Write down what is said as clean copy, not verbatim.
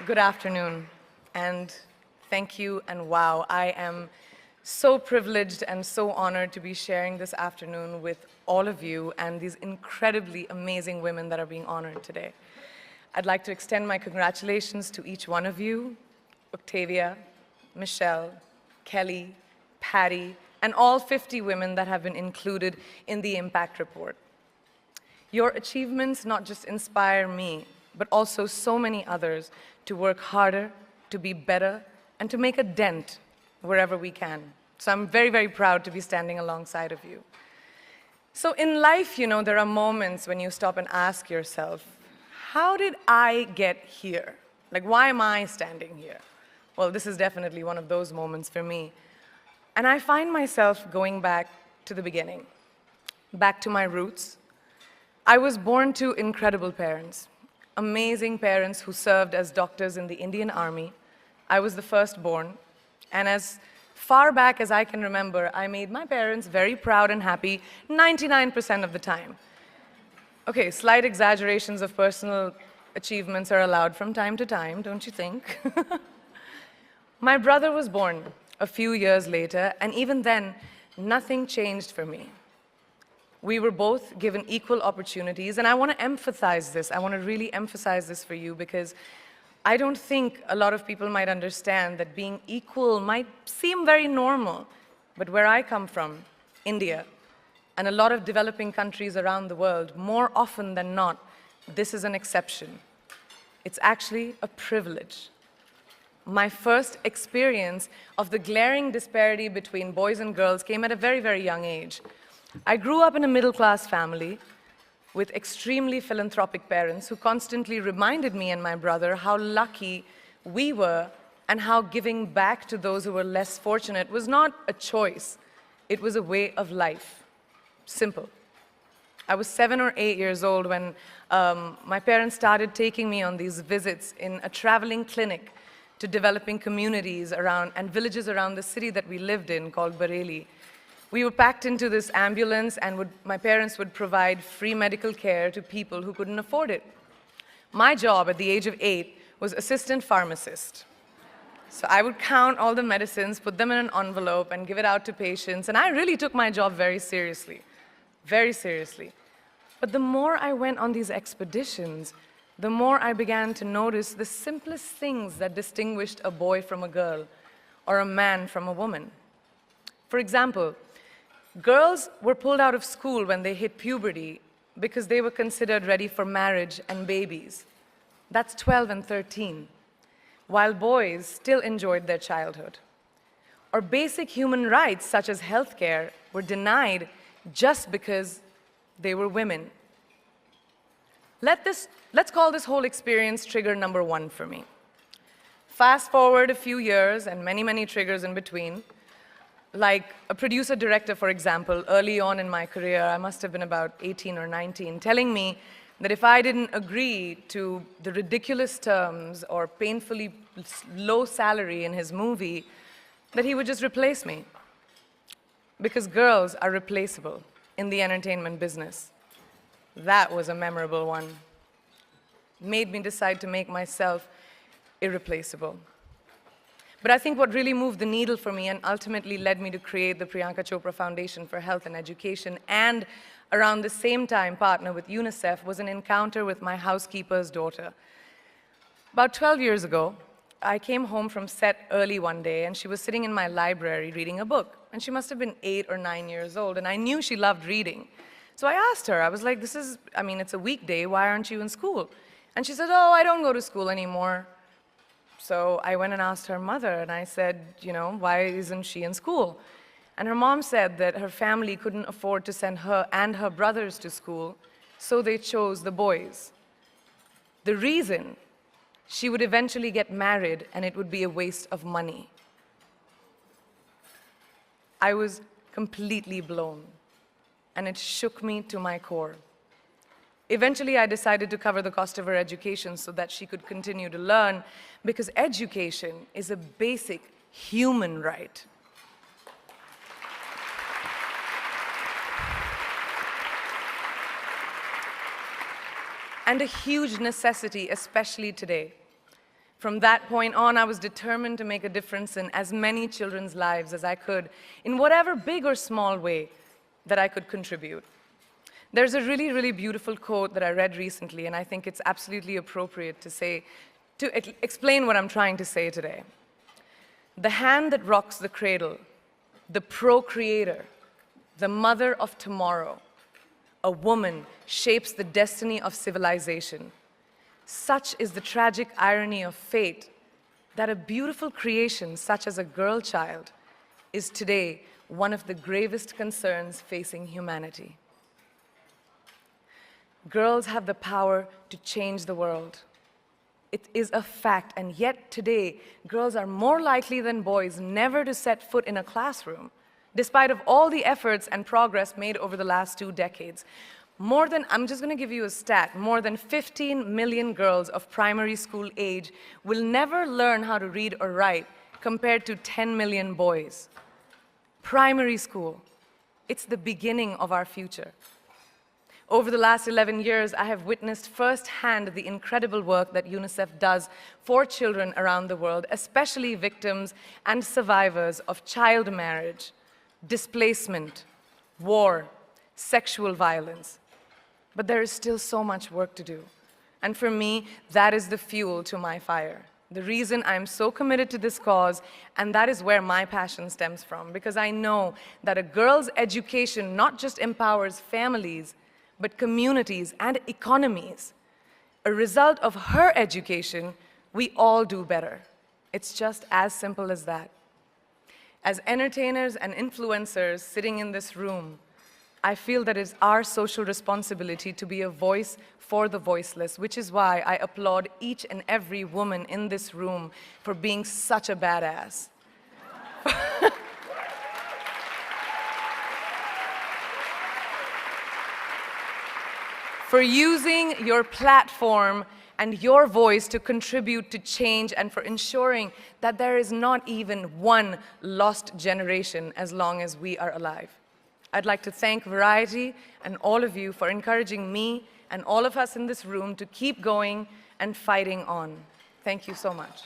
Good afternoon, and thank you, and wow, I am so privileged and so honored to be sharing this afternoon with all of you and these incredibly amazing women that are being honored today. I'd like to extend my congratulations to each one of you, Octavia, Michelle, Kelly, Patty, and all 50 women that have been included in the Impact Report. Your achievements not just inspire me, but also so many others to work harder, to be better, and to make a dent wherever we can. So I'm very, very proud to be standing alongside of you. So in life, there are moments when you stop and ask yourself, how did I get here? Like, why am I standing here? Well, this is definitely one of those moments for me. And I find myself going back to the beginning, back to my roots. I was born to incredible parents, amazing parents who served as doctors in the Indian Army. I was the firstborn, and as far back as I can remember, I made my parents very proud and happy 99% of the time. Okay, slight exaggerations of personal achievements are allowed from time to time, don't you think? My brother was born a few years later, and even then, nothing changed for me. We were both given equal opportunities, and I want to emphasize this. I want to really emphasize this for you because I don't think a lot of people might understand that being equal might seem very normal. But where I come from, India, and a lot of developing countries around the world, more often than not, this is an exception. It's actually a privilege. My first experience of the glaring disparity between boys and girls came at a very, very young age. I grew up in a middle-class family with extremely philanthropic parents who constantly reminded me and my brother how lucky we were and how giving back to those who were less fortunate was not a choice. It was a way of life. Simple. I was 7 or 8 years old when my parents started taking me on these visits in a traveling clinic to developing communities around and villages around the city that we lived in called Bareilly. We were packed into this ambulance, and my parents would provide free medical care to people who couldn't afford it. My job at the age of 8 was assistant pharmacist. So I would count all the medicines, put them in an envelope, and give it out to patients. And I really took my job very seriously, very seriously. But the more I went on these expeditions, the more I began to notice the simplest things that distinguished a boy from a girl or a man from a woman. For example, girls were pulled out of school when they hit puberty because they were considered ready for marriage and babies. That's 12 and 13, while boys still enjoyed their childhood. Or basic human rights, such as healthcare, were denied just because they were women. Let's call this whole experience trigger number 1 for me. Fast forward a few years and many, many triggers in between. Like a producer-director, for example, early on in my career, I must have been about 18 or 19, telling me that if I didn't agree to the ridiculous terms or painfully low salary in his movie, that he would just replace me. Because girls are replaceable in the entertainment business. That was a memorable one. Made me decide to make myself irreplaceable. But I think what really moved the needle for me and ultimately led me to create the Priyanka Chopra Foundation for Health and Education and around the same time partner with UNICEF was an encounter with my housekeeper's daughter. About 12 years ago, I came home from set early one day and she was sitting in my library reading a book. And she must have been 8 or 9 years old and I knew she loved reading. So I asked her, I was like, it's a weekday, why aren't you in school? And she said, oh, I don't go to school anymore. So I went and asked her mother, and I said, why isn't she in school? And her mom said that her family couldn't afford to send her and her brothers to school, so they chose the boys. The reason, she would eventually get married, and it would be a waste of money. I was completely blown, and it shook me to my core. Eventually, I decided to cover the cost of her education so that she could continue to learn, because education is a basic human right. And a huge necessity, especially today. From that point on, I was determined to make a difference in as many children's lives as I could, in whatever big or small way that I could contribute. There's a really, really beautiful quote that I read recently, and I think it's absolutely appropriate to explain what I'm trying to say today. The hand that rocks the cradle, the procreator, the mother of tomorrow, a woman shapes the destiny of civilization. Such is the tragic irony of fate that a beautiful creation such as a girl child is today one of the gravest concerns facing humanity. Girls have the power to change the world. It is a fact, and yet today, girls are more likely than boys never to set foot in a classroom, despite of all the efforts and progress made over the last 2 decades. I'm just going to give you a stat, more than 15 million girls of primary school age will never learn how to read or write, compared to 10 million boys. Primary school, it's the beginning of our future. Over the last 11 years, I have witnessed firsthand the incredible work that UNICEF does for children around the world, especially victims and survivors of child marriage, displacement, war, sexual violence. But there is still so much work to do. And for me, that is the fuel to my fire. The reason I'm so committed to this cause, and that is where my passion stems from, because I know that a girl's education not just empowers families, but communities and economies. A result of her education, we all do better. It's just as simple as that. As entertainers and influencers sitting in this room, I feel that it's our social responsibility to be a voice for the voiceless, which is why I applaud each and every woman in this room for being such a badass. For using your platform and your voice to contribute to change, and for ensuring that there is not even one lost generation as long as we are alive. I'd like to thank Variety and all of you for encouraging me and all of us in this room to keep going and fighting on. Thank you so much.